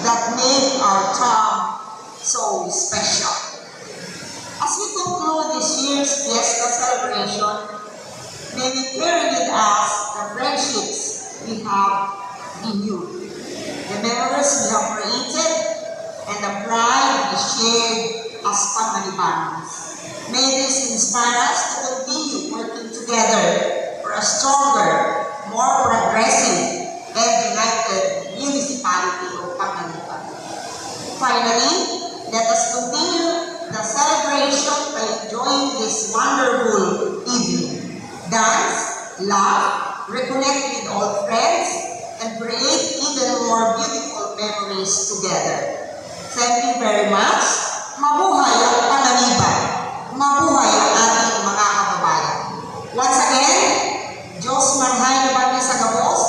that make our town so special. As we conclude this year's Fiesta celebration, may we carry with us the friendships we have in you, the memories we have created, and the pride we shared as family bonds. May this inspire us to continue working together for a stronger, more progressive, and united municipality of Pangaliban. Finally, let us continue the celebration by enjoying this wonderful evening. Dance, laugh, reconnect with old friends, and create even more beautiful memories together. Thank you very much. Mabuhay ang Pangaliban. Mabuhay ang ating mga kababayan. Once again, Diyos manhay naman niya sa gabos,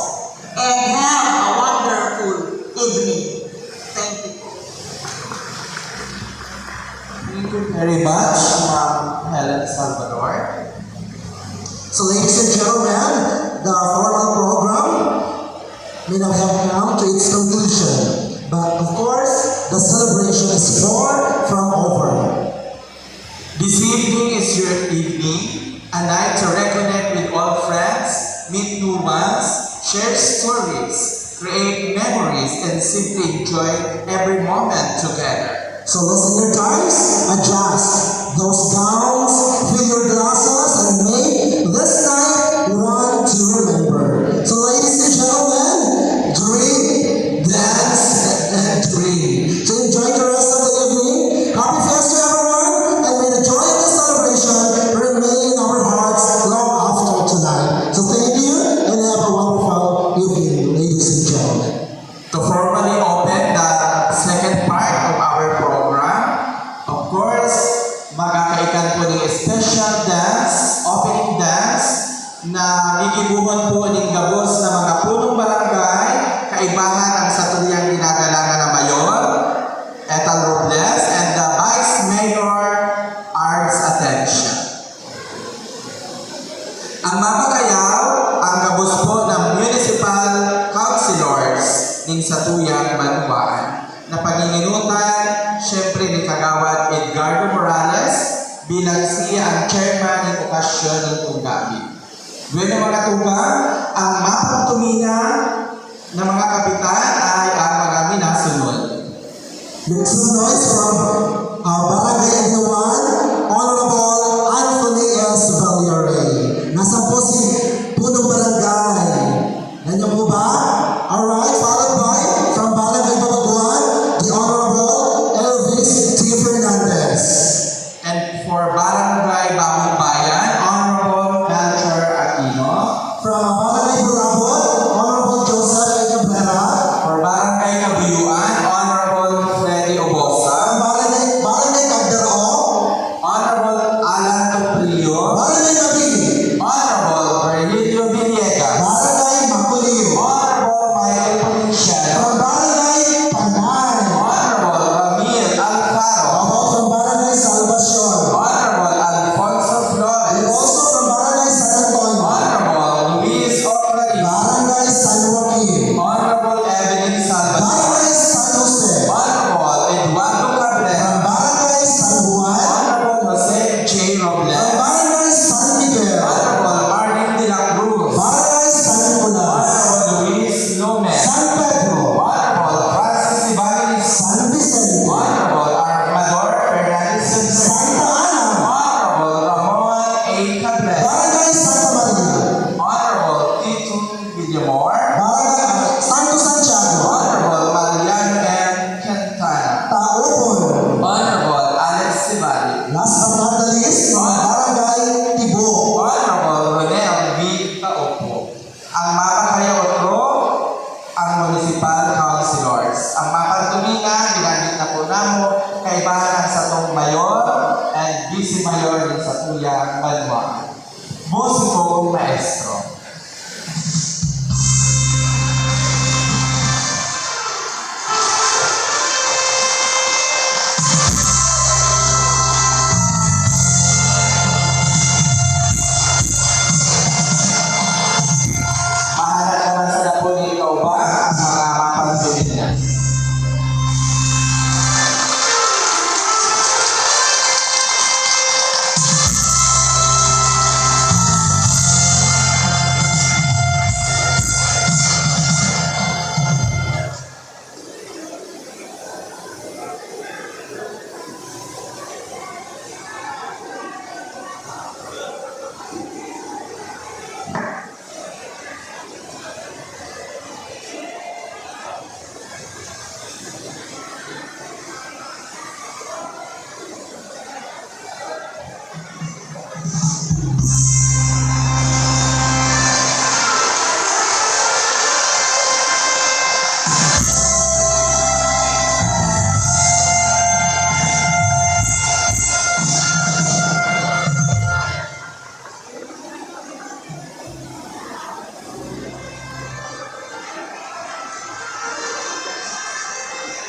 and have a wonderful evening. Thank you. Thank you very much, Ma'am Helen Salvador. So ladies and gentlemen, the formal program may now have come to its conclusion. But of course, the celebration is far from over. This evening is your evening, a night to reconnect with old friends, meet new ones, share stories, create memories, and simply enjoy every moment together. So listen your ties, adjust those gowns, fill your glasses, and make this night one to remember. So ladies and gentlemen, drink, dance, and dream. So enjoy the rest of the evening. Happy Fiesta, everyone, and may the joy of the celebration remain in our hearts long after tonight. So thank you, and have a wonderful evening, ladies and gentlemen. To formally open the second part of our program, of course, magkakaikan po ng special dance, opening dance, na igibuhon po ng gabos na mga punong barangay, kaibahan ang satulyang ginagalangan na Mayor, Ethel Robles, and the Vice Mayor, Arts Attention. Ang mapakayaw, ang gabos po ng Municipal Councilors ng Satuyang Manuan, na panginginutan, syempre ni Kagawad Edgardo Morales, bilang siya ang chairman ng okasyon ng Tunggabi. Bueno mga tunggang, ang mapagtumina ng mga kapitan ay ang mga minasunod. Make some noise from our Barangay Anawan, Honorable Anthony S. Valiere. Nasa po si Punong Barangay. Nandiyan po ba? Alright, followed by from Barangay Babaguan, the Honorable Elvis T. Fernandez. And for Barangay Bagong Bayan, Honorable Melchor Aquino. From Barangay Bulabot, Honorable Joseph A. Cabrera. For Barangay Kabuyuan, Honorable Freddy Obosa. Barangay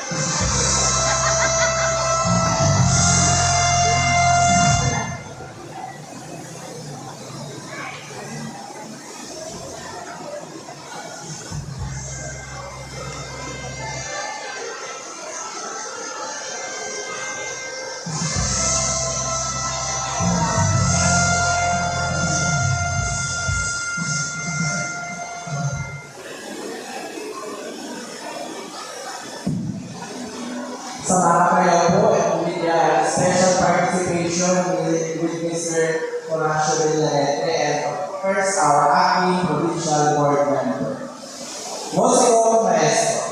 Sa mga kayo po, with the special participation with Mr. Horacio Villarete and of course our acting provincial board member. Musico Maestro.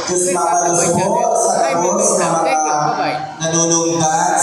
Diyos mapalos po sa tapos na mga nanunong dance